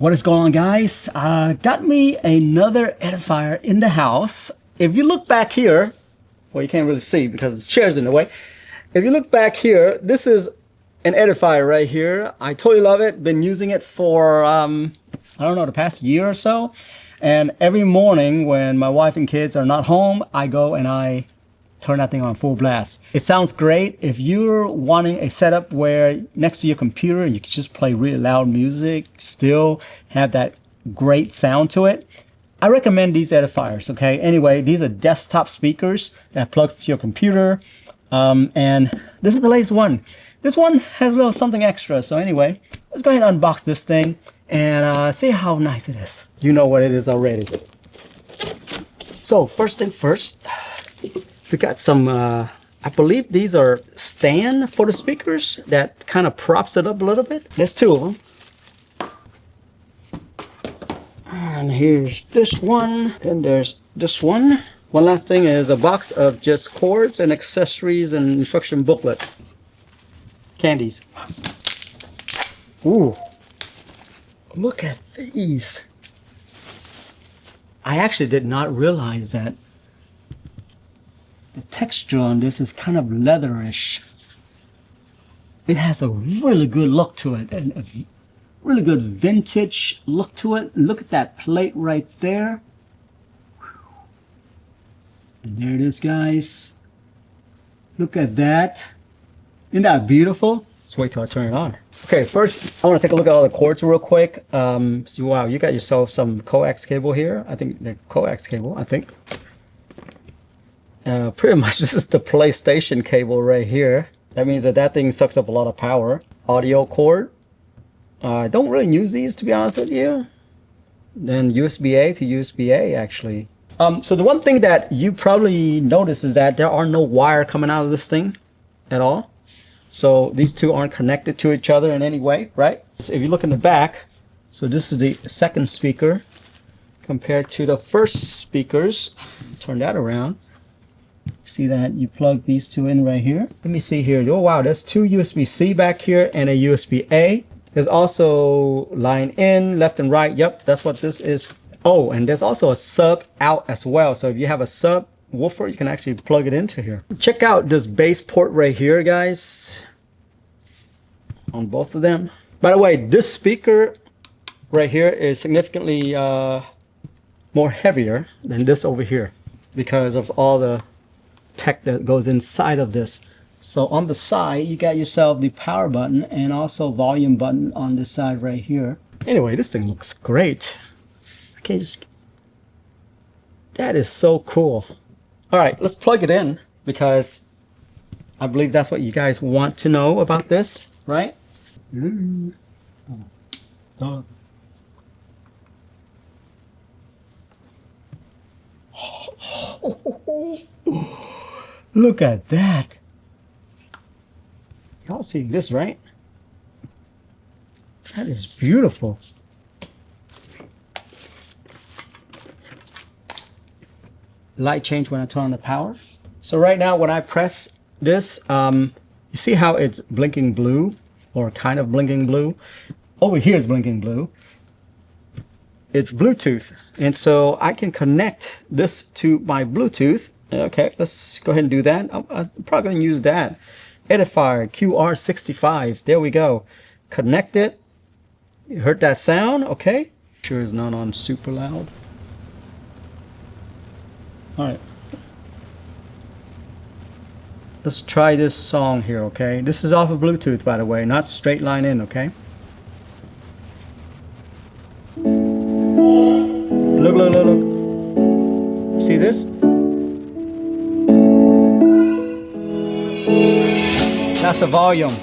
What is going on, guys? Got me another edifier in the house. If you look back here, well, you can't really see because the chair's in the way. If you look back here, this is an edifier right here. I totally love it. Been using it for, I don't know, the past year or so. And every morning when my wife and kids are not home, I go and I turn that thing on full blast. It sounds great if you're wanting a setup where next to your computer you can just play really loud music, still have that great sound to it. I recommend these edifiers, okay? Anyway, these are desktop speakers that plugs to your computer. And this is the latest one. This one has a little something extra. So anyway, let's go ahead and unbox this thing and see how nice it is. You know what it is already. So first thing first, we got some, I believe these are stand for the speakers that kind of props it up a little bit. There's two of them. And here's this one, and there's this one. One last thing is a box of just cords and accessories and instruction booklet. Candies. Ooh, look at these. I actually did not realize that the texture on this is kind of leatherish. It has a really good look to it, and a really good vintage look to it. Look at that plate right there. And there it is, guys. Look at that. Isn't that beautiful? Let's wait till I turn it on. Okay, first I want to take a look at all the cords real quick. So, wow, you got yourself some coax cable here. I think the coax cable, I think. Pretty much this is the PlayStation cable right here. That means that thing sucks up a lot of power. Audio cord. I don't really use these, to be honest with you. Then USB-A to USB-A actually. So the one thing that you probably notice is that there are no wire coming out of this thing at all. So these two aren't connected to each other in any way, right? So if you look in the back, so this is the second speaker compared to the first speakers. Turn that around. See that you plug these two in right here. Let me see here. Oh wow, there's two USB-C back here and a USB-A. There's also line in, left and right. Yep, that's what this is. Oh, and there's also a sub out as well. So if you have a sub woofer, you can actually plug it into here. Check out this bass port right here, guys. On both of them. By the way, this speaker right here is significantly more heavier than this over here because of all the tech that goes inside of this. So on the side you got yourself the power button and also volume button on this side right here. Anyway, this thing looks great. I can't just, that is so cool. All right, let's plug it in because I believe that's what you guys want to know about this, right? Look at that. Y'all see this, right? That is beautiful. Light change when I turn on the power. So right now when I press this, you see how it's blinking blue or kind of blinking blue? Over here is blinking blue. It's Bluetooth, and so I can connect this to my Bluetooth. Okay, let's go ahead and do that. I'm probably going to use that. Edifier QR65. There we go. Connect it. You heard that sound? Okay. Sure is not on super loud. All right. Let's try this song here, okay? This is off of Bluetooth, by the way, not straight line in, okay? Look, look, look, look. See this? That's the volume.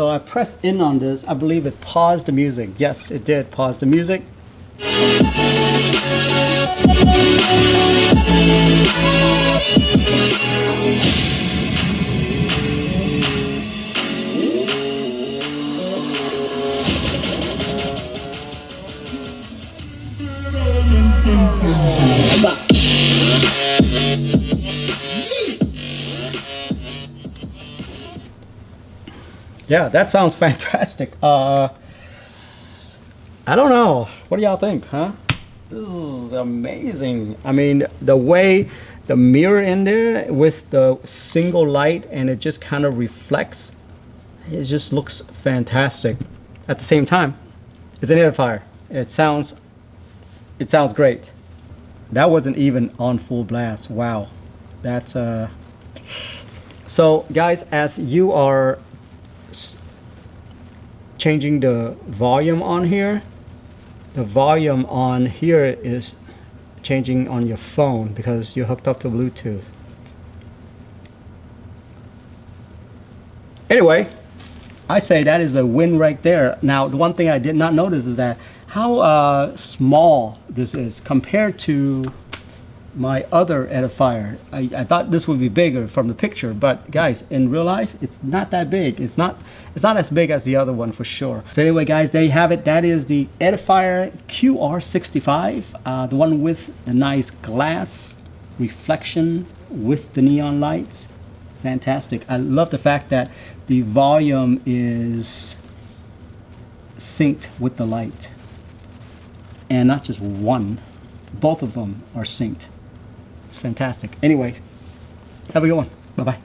So I pressed in on this. I believe it paused the music. Yes, it did pause the music. Yeah, that sounds fantastic. I don't know. What do y'all think, huh? This is amazing. I mean, the way the mirror in there with the single light and it just kind of reflects, it just looks fantastic. At the same time, it's an Edifier. It sounds great. That wasn't even on full blast. Wow. That's so guys, as you are changing the volume on here, the volume on here is changing on your phone because you're hooked up to Bluetooth. Anyway, I say that is a win right there. Now, the one thing I did not notice is that how small this is compared to my other Edifier. I thought this would be bigger from the picture, but guys, in real life, it's not that big. It's not as big as the other one for sure. So anyway, guys, there you have it. That is the Edifier QR65, the one with the nice glass reflection with the neon lights. Fantastic. I love the fact that the volume is synced with the light, and not just one. Both of them are synced. It's fantastic. Anyway, have a good one. Bye-bye.